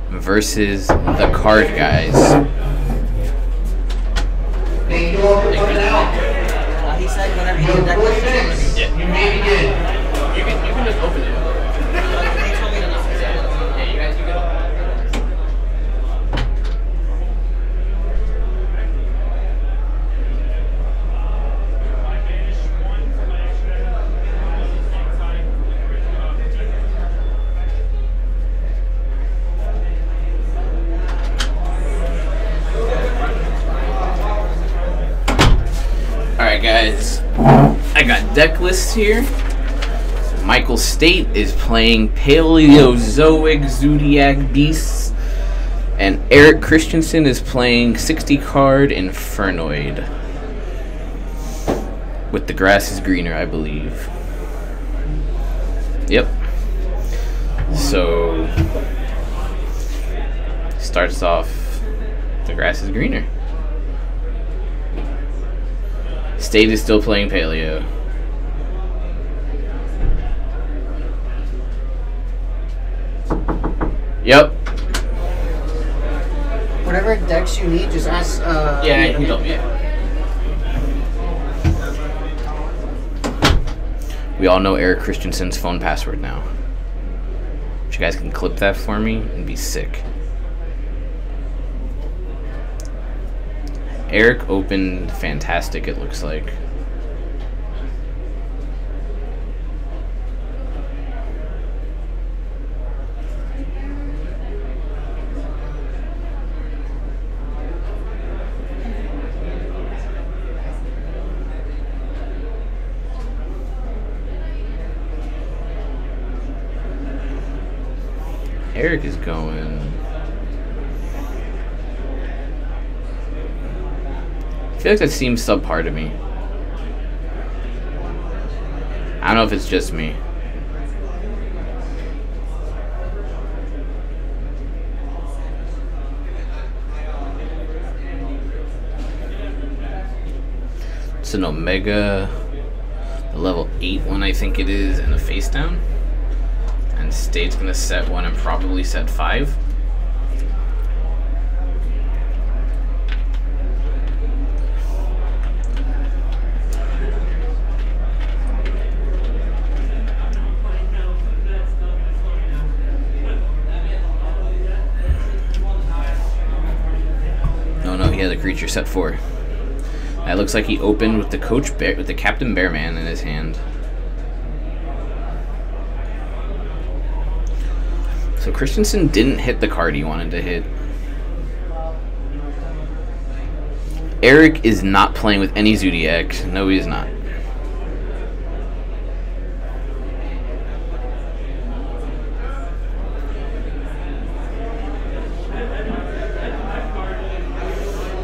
versus the card guys. He said whenever you do deck list, Yeah, you maybe did. You can just open it. he told me to not. Yeah, you guys, you can. Alright guys, I got deck lists here. Michael State is playing Paleozoic Zodiac Beasts, and Erik Christensen is playing 60 card Infernoid. With the grass is greener, I believe. Yep. So, starts off, the grass is greener. State is still playing Paleo. Yep. Whatever decks you need, just ask. Yeah, he told me. We all know Erik Christensen's phone password now. But you guys can clip that for me and be sick. Erik opened fantastic, it looks like. Erik is going. I feel like that seems subpar to me. I don't know if it's just me. It's an Omega, a level 8 one I think it is, and a face down. And State's gonna set one and probably set 5. No, he had a creature set 4. That looks like he opened with the Coach Bear, with the Captain Bearman in his hand. So Christensen didn't hit the card he wanted to hit. Erik is not playing with any Zodiac. No, he is not.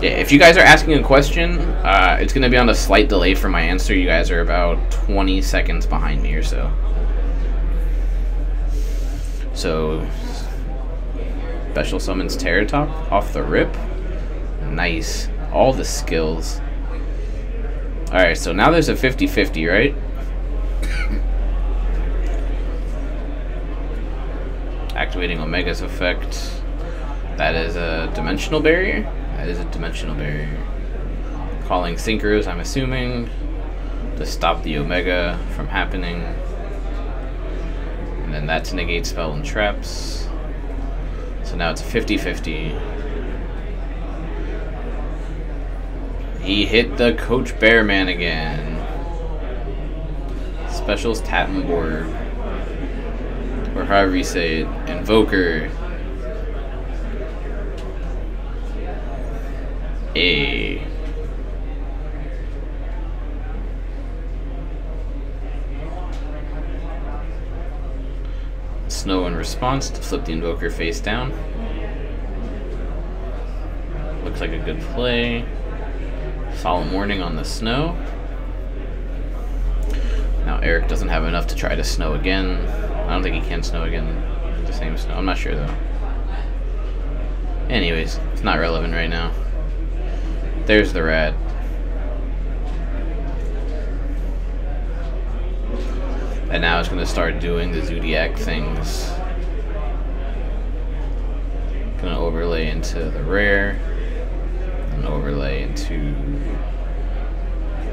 Yeah, if you guys are asking a question, it's going to be on a slight delay for my answer. You guys are about 20 seconds behind me or so. So, special summons Terratop off the rip. Nice. All the skills. Alright, so now there's a 50-50, right? Activating Omega's effect. That is a dimensional barrier. That is a dimensional barrier. Calling Synchros, I'm assuming, to stop the Omega from happening. And then that to negate spell and traps. So now it's a 50-50. He hit the Coach Bearman again. Specials Tatum Board. Or however you say it. Invoker. A. Snow in response to flip the Invoker face down. Looks like a good play. Solemn Warning on the Snow. Now Erik doesn't have enough to try to snow again. I don't think he can snow again with the same snow. I'm not sure though. Anyways, it's not relevant right now. There's the rat. And now it's going to start doing the Zodiac things. overlay into the rare, and overlay into...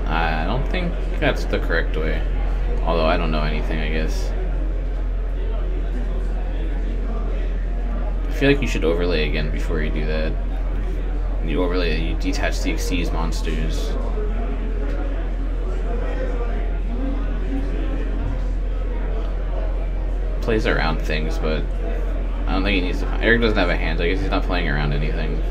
I don't think that's the correct way. Although I don't know anything, I guess. I feel like you should overlay again before you do that. When you overlay, you detach the Xyz monsters. Plays around things, but I don't think he needs to. Erik doesn't have a hand, so I guess he's not playing around anything.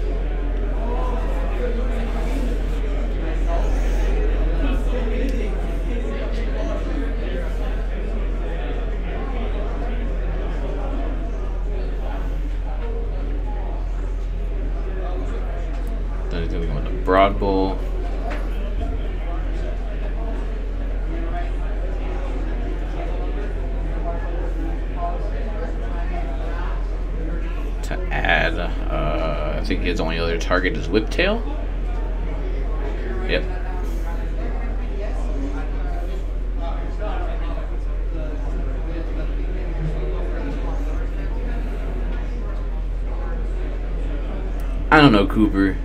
Then he's gonna go into Broad Bull. To add, I think his only other target is Whiptail. Yep. I don't know, Cooper.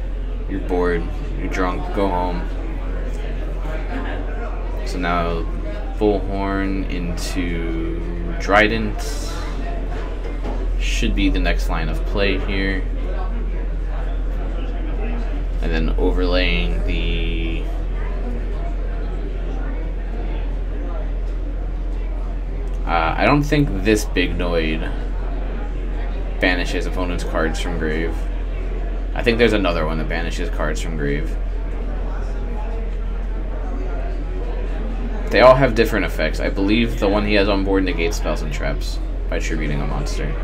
You're bored. You're drunk. Go home. So now, Bullhorn into Trident. Should be the next line of play here. And then overlaying the... I don't think this Big Noid banishes opponent's cards from grave. I think there's another one that banishes cards from grave. They all have different effects. I believe the one he has on board negates spells and traps by tributing a monster.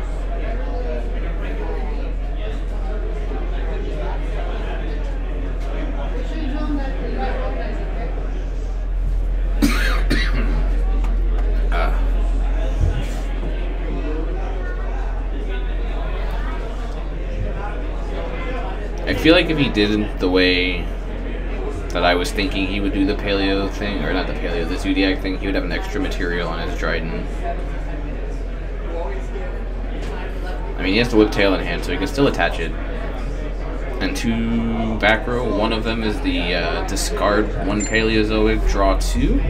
I feel like if he did it the way that I was thinking he would do the Paleo thing, or not the Paleo, the Zodiac thing, he would have an extra material on his Trident. I mean, he has the Whiptail in hand, so he can still attach it. And 2 back row, one of them is the discard 1 Paleozoic, draw 2.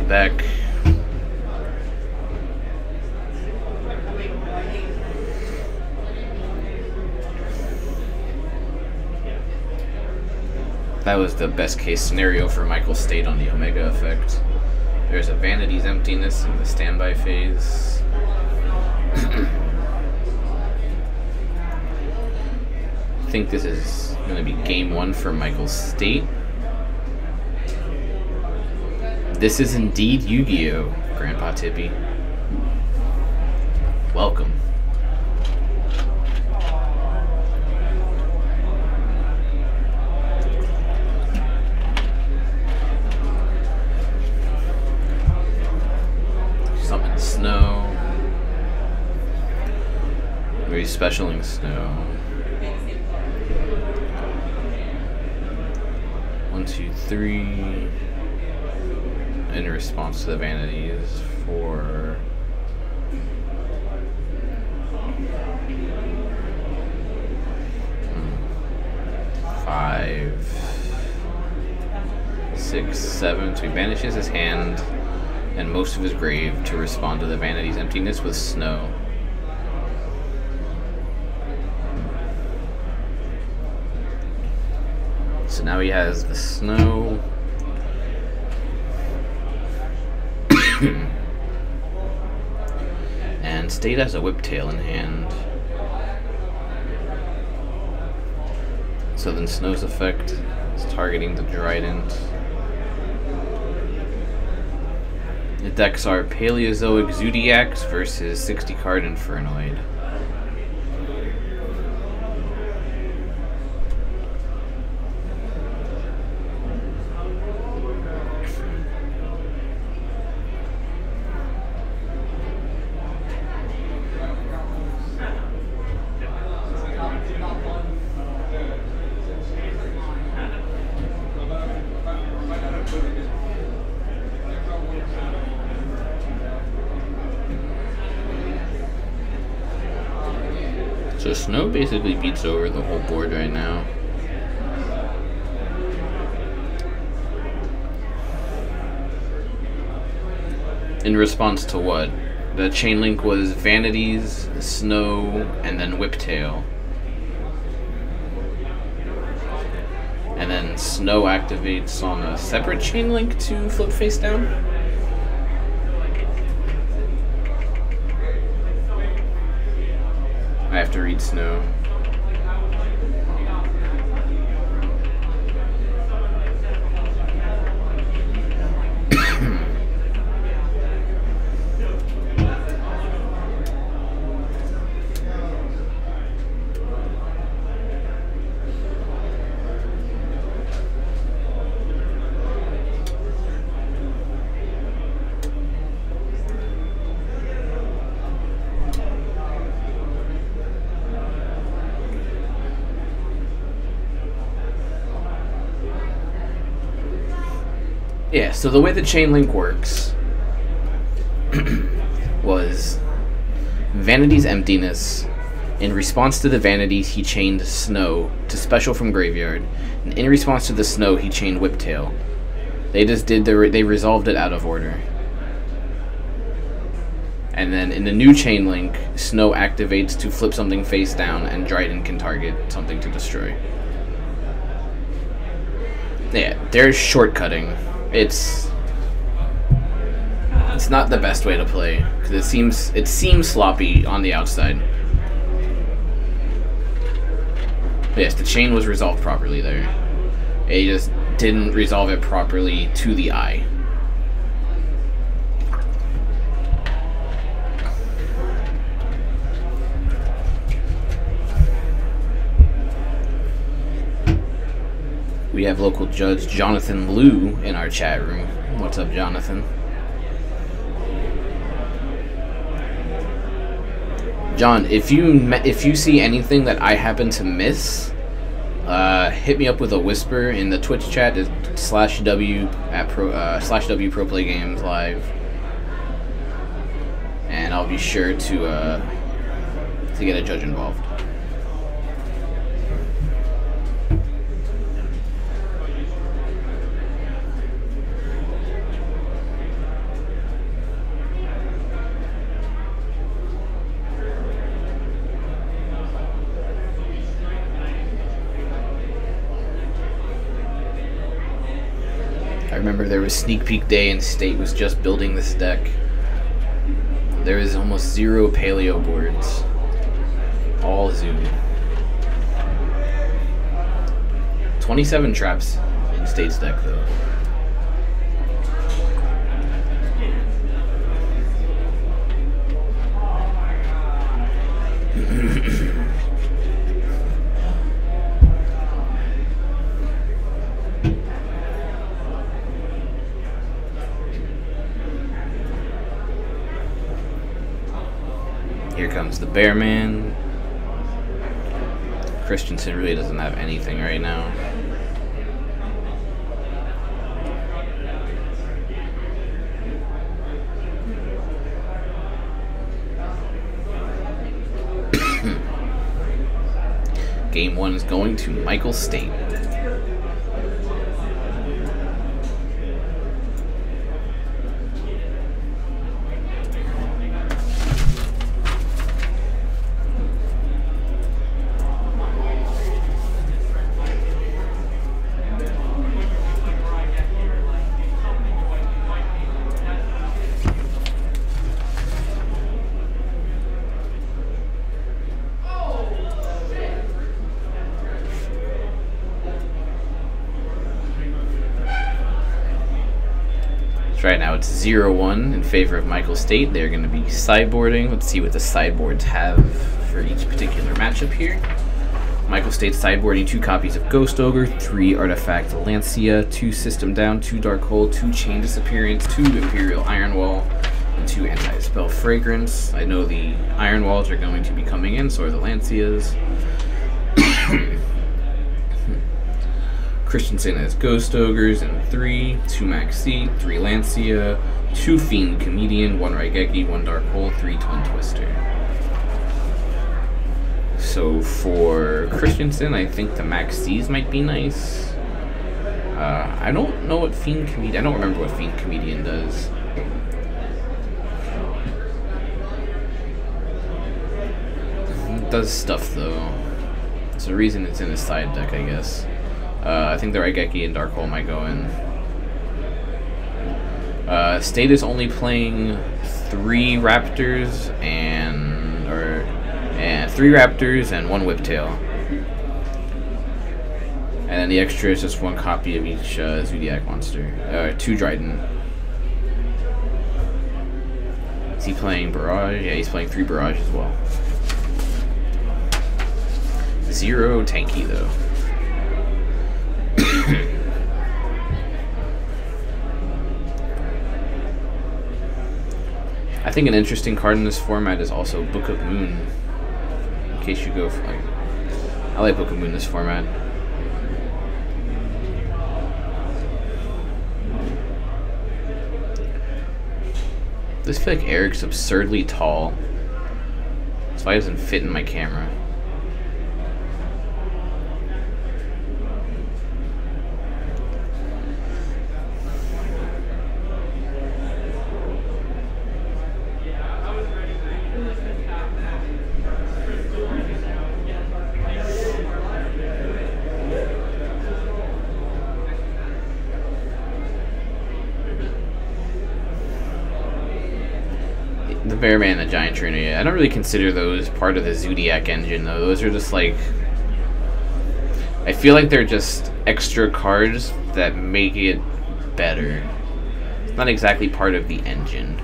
Back. That was the best case scenario for Michael State on the Omega effect. There's a Vanity's Emptiness in the standby phase. I think this is going to be game 1 for Michael State. This is indeed Yu-Gi-Oh! Grandpa Tippy. Welcome. Summon Snow. Very specialing Snow. 1, 2, 3. In response to the Vanities for 5, 6, 7. So he banishes his hand and most of his grave to respond to the Vanity's Emptiness with Snow. So now he has the Snow. And State has a Whiptail in hand. So then Snow's effect is targeting the Trident. The decks are Paleozoic Zodiacs versus 60 card Infernoid. So Snow basically beats over the whole board right now. In response to what? The chain link was Vanities, Snow, and then Whiptail. And then Snow activates on a separate chain link to flip face down. I have to read Snow. Yeah, so the way the chain link works was Vanity's Emptiness. In response to the Vanities, he chained Snow to Special from Graveyard. And in response to the Snow, he chained Whiptail. They just did they resolved it out of order. And then in the new chain link, Snow activates to flip something face down, and Dryden can target something to destroy. Yeah, they're shortcutting. It's not the best way to play because it seems sloppy on the outside. But yes, the chain was resolved properly there. It just didn't resolve it properly to the eye. We have local judge Jonathan Liu in our chat room. What's up, Jonathan? John, if you see anything that I happen to miss, hit me up with a whisper in the Twitch chat. Is /w at /w Pro Play Games Live, and I'll be sure to get a judge involved. I remember there was Sneak Peek Day and State was just building this deck. There is almost 0 Paleo boards. All Zoo. 27 traps in State's deck though. Here comes the Bearman. Christensen really doesn't have anything right now. Game 1 is going to Michael State. Right now it's 0-1 in favor of Michael State. They're going to be sideboarding. Let's see what the sideboards have for each particular matchup here. Michael State sideboarding 2 copies of Ghost Ogre, 3 Artifact Lancia, 2 System Down, 2 Dark Hole, 2 Chain Disappearance, 2 Imperial Iron Wall, and 2 Anti-Spell Fragrance. I know the Iron Walls are going to be coming in, so are the Lancias. Christensen has Ghost Ogres and 3, 2 Maxi, 3 Lancia, 2 Fiend Comedian, 1 Raigeki, 1 Dark Hole, 3 Twin Twister. So for Christensen, I think the Max C's might be nice. I don't know what Fiend Comedian... I don't remember what Fiend Comedian does. It does stuff, though. It's the reason it's in his side deck, I guess. I think the Raigeki and Dark Hole might go in. State is only playing 3 Raptors and 3 Raptors and 1 Whiptail. And then the extra is just 1 copy of each Zodiac monster. 2 Dryden. Is he playing Barrage? Yeah, he's playing 3 Barrage as well. 0 tanky though. I think an interesting card in this format is also Book of Moon. In case you go for like, I like Book of Moon in this format. I just feel like Eric's absurdly tall. That's why he doesn't fit in my camera. The Bearman and the Giant Trainer, yeah. I don't really consider those part of the Zodiac engine, though. Those are just like... I feel like they're just extra cards that make it better. It's not exactly part of the engine.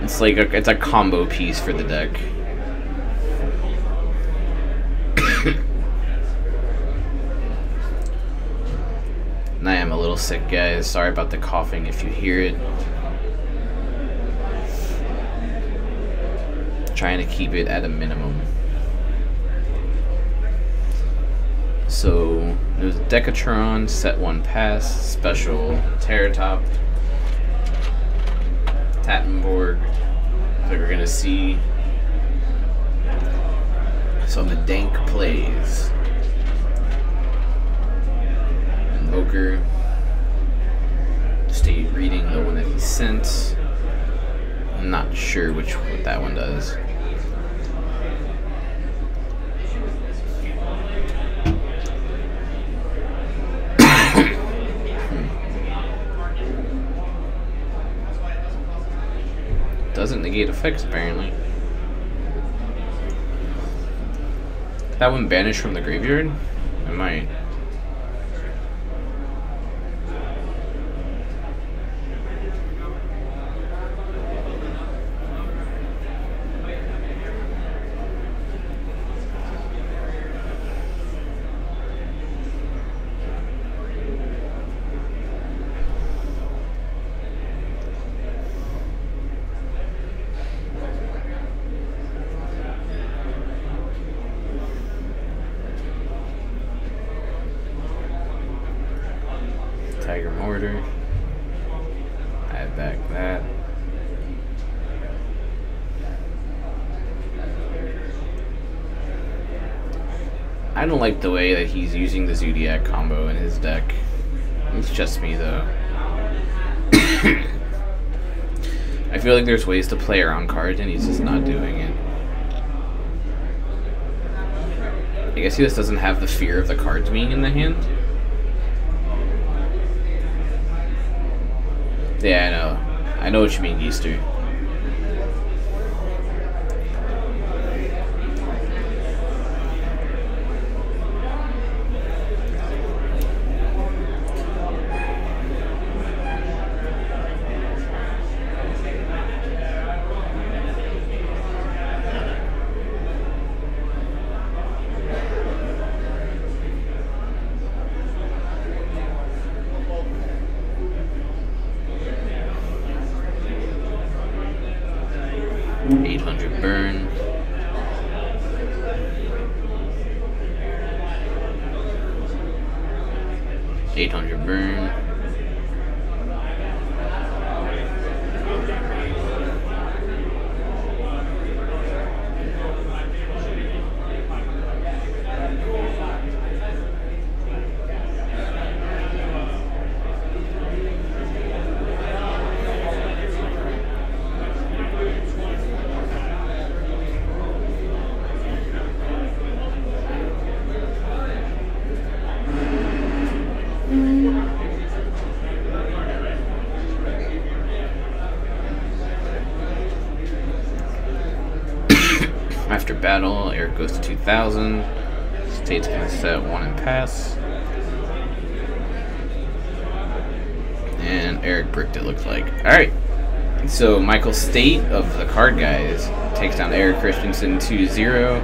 It's like it's a combo piece for the deck. And I am a little sick, guys. Sorry about the coughing if you hear it. Trying to keep it at a minimum. So there's Decatron, set 1 pass, special, Terratop, Tattenborg that we're gonna see. So the Dank plays. Invoker. State reading the one that he sent. I'm not sure what that one does. Doesn't negate effects, apparently. That one banished from the graveyard? It might. Tiger Mortar. Add back that. I don't like the way that he's using the Zodiac combo in his deck. It's just me though. I feel like there's ways to play around cards and he's just not doing it. I guess he just doesn't have the fear of the cards being in the hand. Yeah, I know. I know what you mean, Easter. $800 burn. $800 burn. After battle, Eric goes to 2,000. State's gonna set 1 and pass. And Eric bricked it, looks like. Alright. So Michael State of the card guys takes down Erik Christensen 2-0.